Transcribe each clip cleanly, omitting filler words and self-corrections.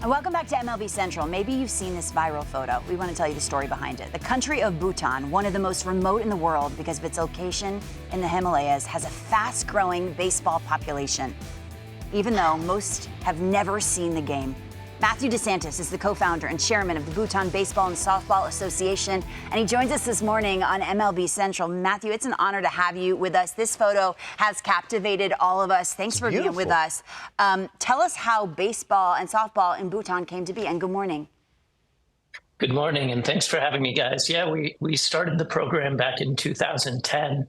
And welcome back to MLB Central. Maybe you've seen this viral photo. We want to tell you the story behind it. The country of Bhutan, one of the most remote in the world because of its location in the Himalayas, has a fast-growing baseball population, even though most have never seen the game. Matthew DeSantis is the co-founder and chairman of the Bhutan Baseball and Softball Association, and he joins us this morning on MLB Central. Matthew, it's an honor to have you with us. This photo has captivated all of us. Thanks for being with us. Tell us how baseball and softball in Bhutan came to be, and good morning. Good morning, and thanks for having me, guys. Yeah, we started the program back in 2010.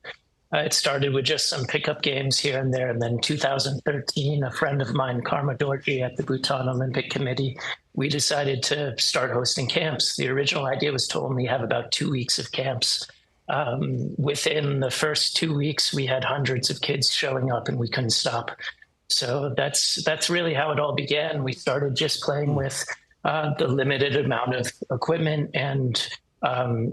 It started with just some pickup games here and there. And then 2013, a friend of mine, Karma Dorji at the Bhutan Olympic Committee, we decided to start hosting camps. The original idea was to only have about 2 weeks of camps. Within the first 2 weeks, we had hundreds of kids showing up and we couldn't stop. So that's really how it all began. We started just playing with the limited amount of equipment and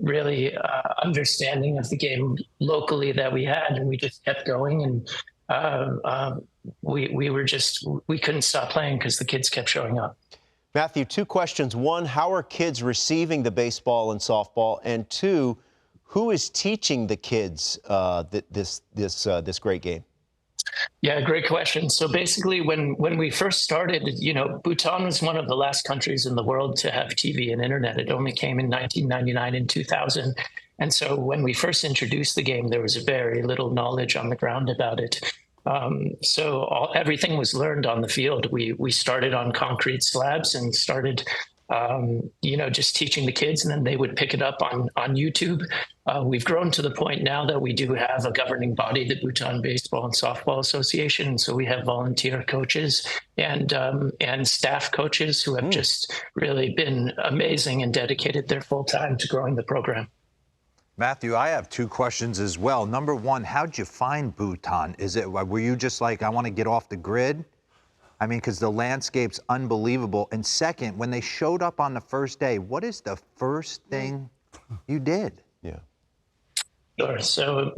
really understanding of the game locally that we had, and we just kept going, and we couldn't stop playing because the kids kept showing up. Matthew, two questions. One, how are kids receiving the baseball and softball? And two, who is teaching the kids this great game? Yeah, great question. So basically, when we first started, Bhutan was one of the last countries in the world to have TV and internet. It only came in 1999 and 2000. And so when we first introduced the game, there was very little knowledge on the ground about it. Everything was learned on the field. We started on concrete slabs and started just teaching the kids, and then they would pick it up on YouTube. We've grown to the point now that we do have a governing body, the Bhutan Baseball and Softball Association. And so we have volunteer coaches and staff coaches who have just really been amazing and dedicated their full time to growing the program. Matthew, I have two questions as well. Number one, how'd you find Bhutan? Were you just like, I want to get off the grid? I mean, because the landscape's unbelievable. And second, when they showed up on the first day, what is the first thing you did? Yeah. Sure. So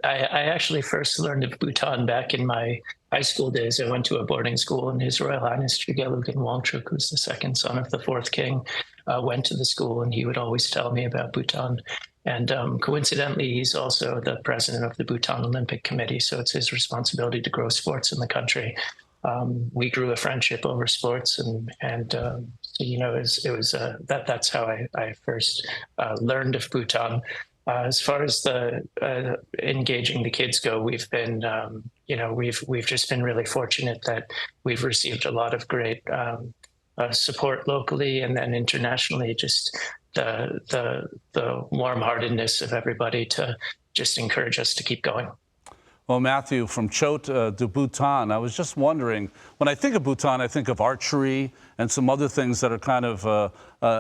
I actually first learned of Bhutan back in my high school days. I went to a boarding school, and His Royal Highness Chigalugan Wangchuk, who's the second son of the fourth king, went to the school, and he would always tell me about Bhutan. And coincidentally, he's also the president of the Bhutan Olympic Committee, so it's his responsibility to grow sports in the country. We grew a friendship over sports, that's how I first learned of Bhutan. As far as the engaging the kids go, we've been, we've just been really fortunate that we've received a lot of great support locally, and then internationally, just the warm-heartedness of everybody to just encourage us to keep going. Well, Matthew, from Chot to Bhutan, I was just wondering, when I think of Bhutan, I think of archery and some other things that are kind of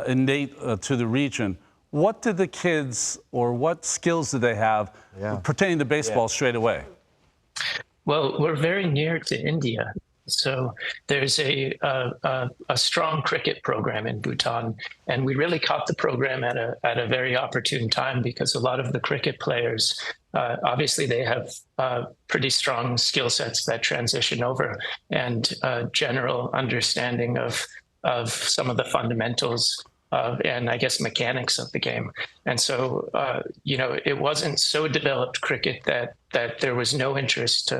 innate to the region. What did the kids, or what skills did they have pertaining to baseball straight away? Well, we're very near to India. So there's a strong cricket program in Bhutan, and we really caught the program at a very opportune time, because a lot of the cricket players, obviously they have pretty strong skill sets that transition over, and general understanding of some of the fundamentals and I guess mechanics of the game. And so, it wasn't so developed cricket that there was no interest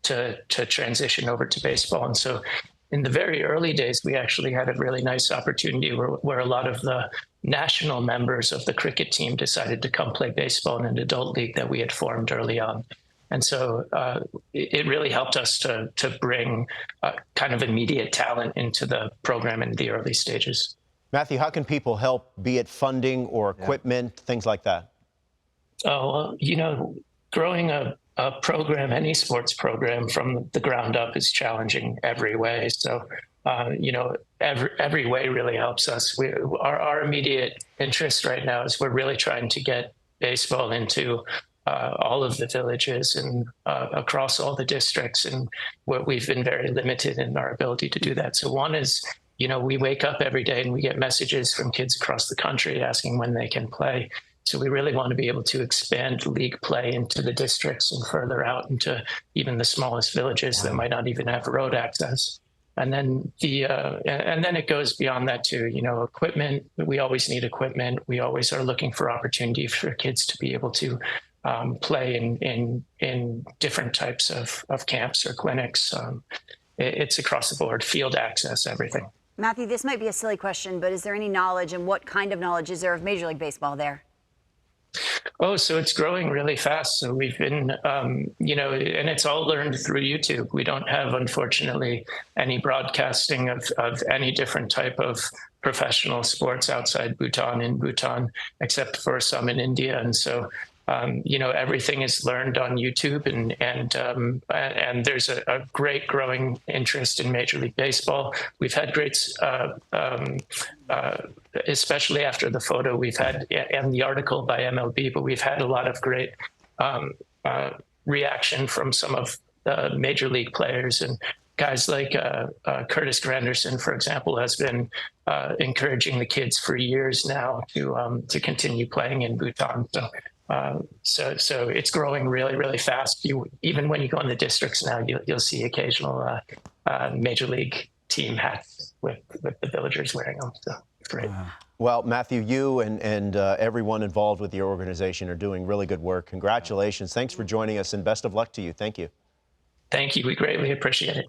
to transition over to baseball. And so in the very early days, we actually had a really nice opportunity where a lot of the national members of the cricket team decided to come play baseball in an adult league that we had formed early on. And so it really helped us to bring kind of immediate talent into the program in the early stages. Matthew, how can people help, be it funding or equipment, things like that? Oh, well, growing a program, any sports program from the ground up is challenging every way. So, every way really helps us. Our immediate interest right now is we're really trying to get baseball into all of the villages and across all the districts, and we've been very limited in our ability to do that. So one is, we wake up every day and we get messages from kids across the country asking when they can play. So we really want to be able to expand league play into the districts and further out into even the smallest villages that might not even have road access. And then and then it goes beyond that too. Equipment. We always need equipment. We always are looking for opportunity for kids to be able to play in different types of camps or clinics. It's across the board, field access, everything. Matthew, this might be a silly question, but is there any knowledge, and what kind of knowledge is there of Major League Baseball there? Oh, so it's growing really fast. So we've been, and it's all learned through YouTube. We don't have, unfortunately, any broadcasting of any different type of professional sports outside Bhutan, in Bhutan, except for some in India. And so, everything is learned on YouTube, and there's a great growing interest in Major League Baseball. We've had great, especially after the photo we've had and the article by MLB, but we've had a lot of great reaction from some of the Major League players, and guys like Curtis Granderson, for example, has been encouraging the kids for years now to continue playing in Bhutan. So it's growing really, really fast. Even when you go in the districts now, you'll see occasional Major League team hats with the villagers wearing them. So it's great. Well, Matthew, you and everyone involved with your organization are doing really good work. Congratulations. Thanks for joining us, and best of luck to you. Thank you. Thank you. We greatly appreciate it.